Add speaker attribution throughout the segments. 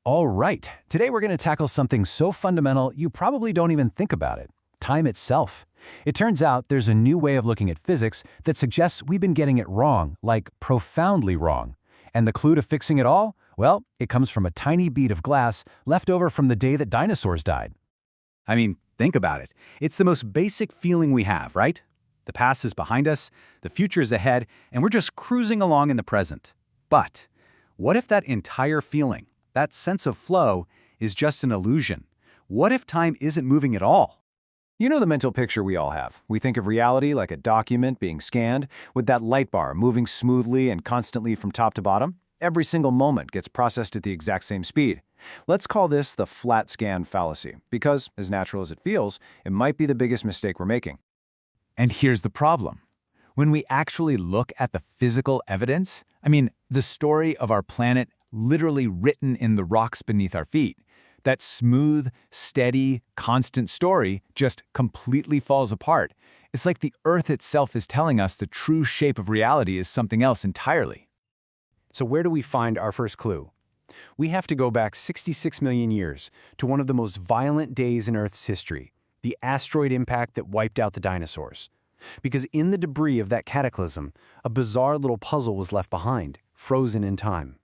Speaker 1: All right, today we're going to tackle something so fundamental you probably don't even think about it: time itself. It turns out there's a new way of looking at physics that suggests we've been getting it wrong, like profoundly wrong. And the clue to fixing it all? Well, it comes from a tiny bead of glass left over from the day that dinosaurs died.
Speaker 2: I mean, think about it. It's the most basic feeling we have, right? The past is behind us, the future is ahead, and we're just cruising along in the present. But what if that entire feeling, that sense of flow, is just an illusion? What if time isn't moving at all?
Speaker 1: You know the mental picture we all have. We think of reality like a document being scanned, with that light bar moving smoothly and constantly from top to bottom. Every single moment gets processed at the exact same speed. Let's call this the flat scan fallacy, because, as natural as it feels, it might be the biggest mistake we're making. And here's the problem. When we actually look at the physical evidence, the story of our planet literally written in the rocks beneath our feet, that smooth, steady, constant story just completely falls apart. It's like the Earth itself is telling us the true shape of reality is something else entirely. So where do we find our first clue? We have to go back 66 million years to one of the most violent days in Earth's history, the asteroid impact that wiped out the dinosaurs. Because in the debris of that cataclysm, a bizarre little puzzle was left behind, frozen in time.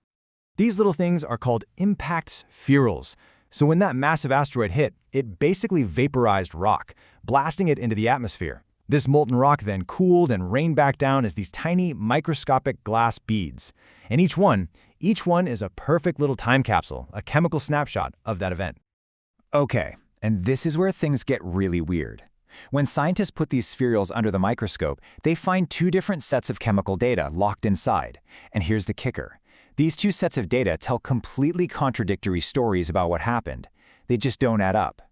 Speaker 1: These little things are called impact spherules. So when that massive asteroid hit, it basically vaporized rock, blasting it into the atmosphere. This molten rock then cooled and rained back down as these tiny, microscopic glass beads. And each one is a perfect little time capsule, a chemical snapshot of that event. Okay, and this is where things get really weird. When scientists put these spherules under the microscope, they find two different sets of chemical data locked inside. And here's the kicker. These two sets of data tell completely contradictory stories about what happened. They just don't add up.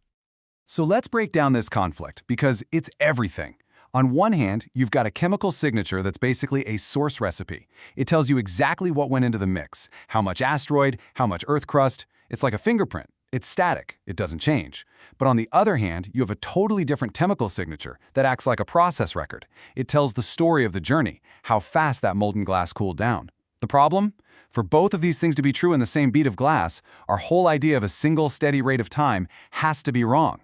Speaker 3: So let's break down this conflict, because it's everything. On one hand, you've got a chemical signature that's basically a source recipe. It tells you exactly what went into the mix, how much asteroid, how much Earth crust. It's like a fingerprint. It's static. It doesn't change. But on the other hand, you have a totally different chemical signature that acts like a process record. It tells the story of the journey, how fast that molten glass cooled down. The problem? For both of these things to be true in the same bead of glass, our whole idea of a single steady rate of time has to be wrong.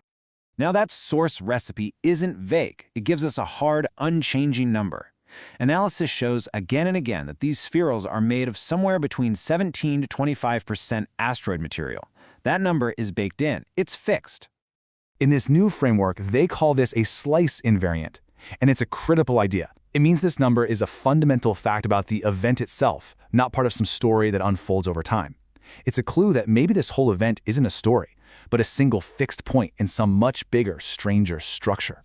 Speaker 1: Now that source recipe isn't vague. It gives us a hard, unchanging number. Analysis shows again and again that these spherules are made of somewhere between 17 to 25% asteroid material. That number is baked in. It's fixed. In this new framework, they call this a slice invariant, and it's a critical idea. It means this number is a fundamental fact about the event itself, not part of some story that unfolds over time. It's a clue that maybe this whole event isn't a story, but a single fixed point in some much bigger, stranger structure.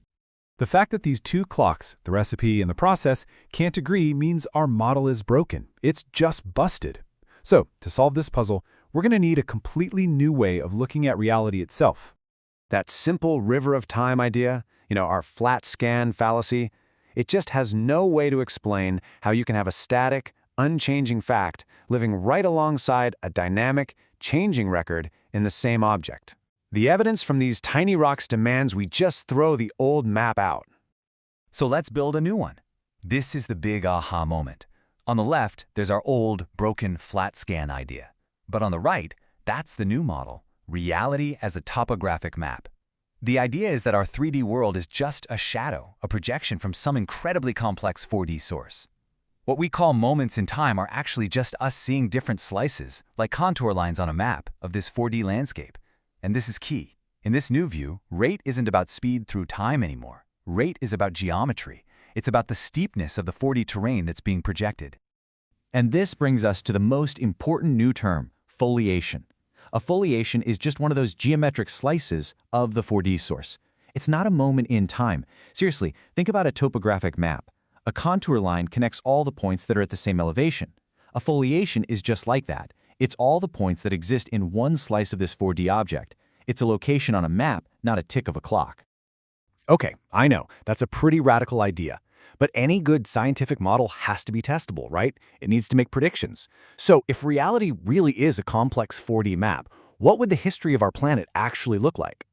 Speaker 1: The fact that these two clocks, the recipe and the process, can't agree means our model is broken. It's just busted. So, to solve this puzzle, we're going to need a completely new way of looking at reality itself. That simple river of time idea, our flat scan fallacy, it just has no way to explain how you can have a static, unchanging fact living right alongside a dynamic, changing record in the same object. The evidence from these tiny rocks demands we just throw the old map out.
Speaker 4: So let's build a new one. This is the big aha moment. On the left, there's our old, broken, flat scan idea. But on the right, that's the new model, reality as a topographic map. The idea is that our 3D world is just a shadow, a projection from some incredibly complex 4D source. What we call moments in time are actually just us seeing different slices, like contour lines on a map, of this 4D landscape. And this is key. In this new view, rate isn't about speed through time anymore. Rate is about geometry. It's about the steepness of the 4D terrain that's being projected.
Speaker 1: And this brings us to the most important new term, foliation. A foliation is just one of those geometric slices of the 4D source. It's not a moment in time. Seriously, think about a topographic map. A contour line connects all the points that are at the same elevation. A foliation is just like that. It's all the points that exist in one slice of this 4D object. It's a location on a map, not a tick of a clock. Okay, I know, that's a pretty radical idea. But any good scientific model has to be testable, right? It needs to make predictions. So if reality really is a complex 4D map, what would the history of our planet actually look like?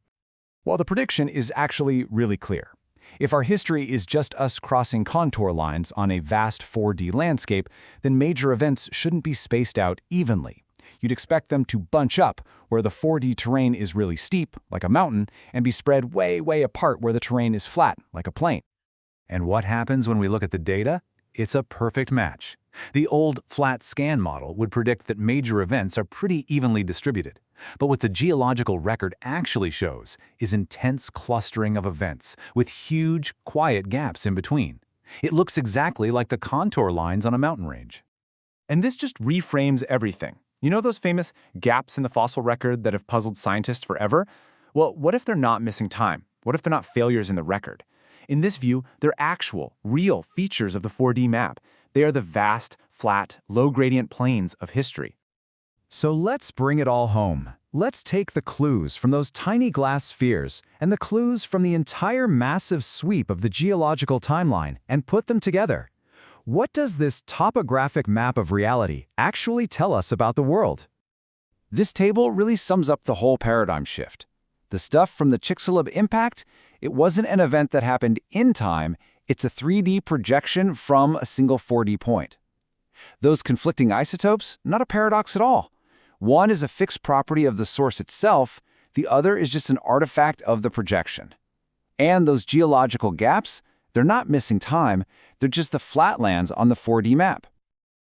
Speaker 1: Well, the prediction is actually really clear. If our history is just us crossing contour lines on a vast 4D landscape, then major events shouldn't be spaced out evenly. You'd expect them to bunch up, where the 4D terrain is really steep, like a mountain, and be spread way, way apart where the terrain is flat, like a plane.
Speaker 2: And what happens when we look at the data? It's a perfect match. The old flat scan model would predict that major events are pretty evenly distributed. But what the geological record actually shows is intense clustering of events with huge, quiet gaps in between. It looks exactly like the contour lines on a mountain range.
Speaker 1: And this just reframes everything. You know those famous gaps in the fossil record that have puzzled scientists forever? Well, what if they're not missing time? What if they're not failures in the record? In this view, they're actual, real features of the 4D map. They are the vast, flat, low-gradient plains of history.
Speaker 2: So let's bring it all home. Let's take the clues from those tiny glass spheres and the clues from the entire massive sweep of the geological timeline and put them together. What does this topographic map of reality actually tell us about the world?
Speaker 1: This table really sums up the whole paradigm shift. The stuff from the Chicxulub impact, it wasn't an event that happened in time, it's a 3D projection from a single 4D point. Those conflicting isotopes, not a paradox at all. One is a fixed property of the source itself, the other is just an artifact of the projection. And those geological gaps, they're not missing time, they're just the flatlands on the 4D map.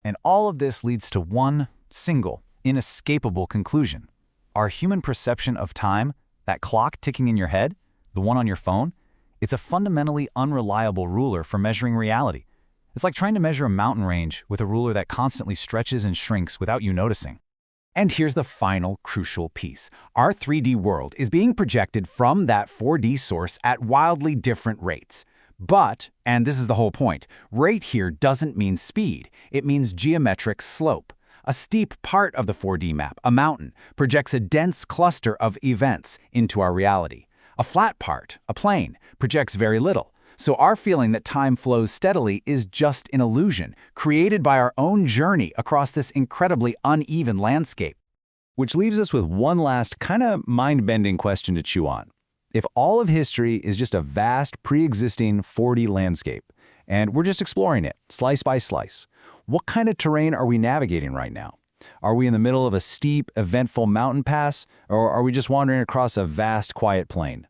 Speaker 2: And all of this leads to one single, inescapable conclusion. Our human perception of time, that clock ticking in your head, the one on your phone, it's a fundamentally unreliable ruler for measuring reality. It's like trying to measure a mountain range with a ruler that constantly stretches and shrinks without you noticing.
Speaker 1: And here's the final crucial piece. Our 3D world is being projected from that 4D source at wildly different rates. But, and this is the whole point, rate here doesn't mean speed. It means geometric slope. A steep part of the 4D map, a mountain, projects a dense cluster of events into our reality. A flat part, a plane, projects very little. So our feeling that time flows steadily is just an illusion, created by our own journey across this incredibly uneven landscape.
Speaker 2: Which leaves us with one last kind of mind-bending question to chew on. If all of history is just a vast, pre-existing 4D landscape, and we're just exploring it, slice by slice, what kind of terrain are we navigating right now? Are we in the middle of a steep, eventful mountain pass, or are we just wandering across a vast, quiet plain?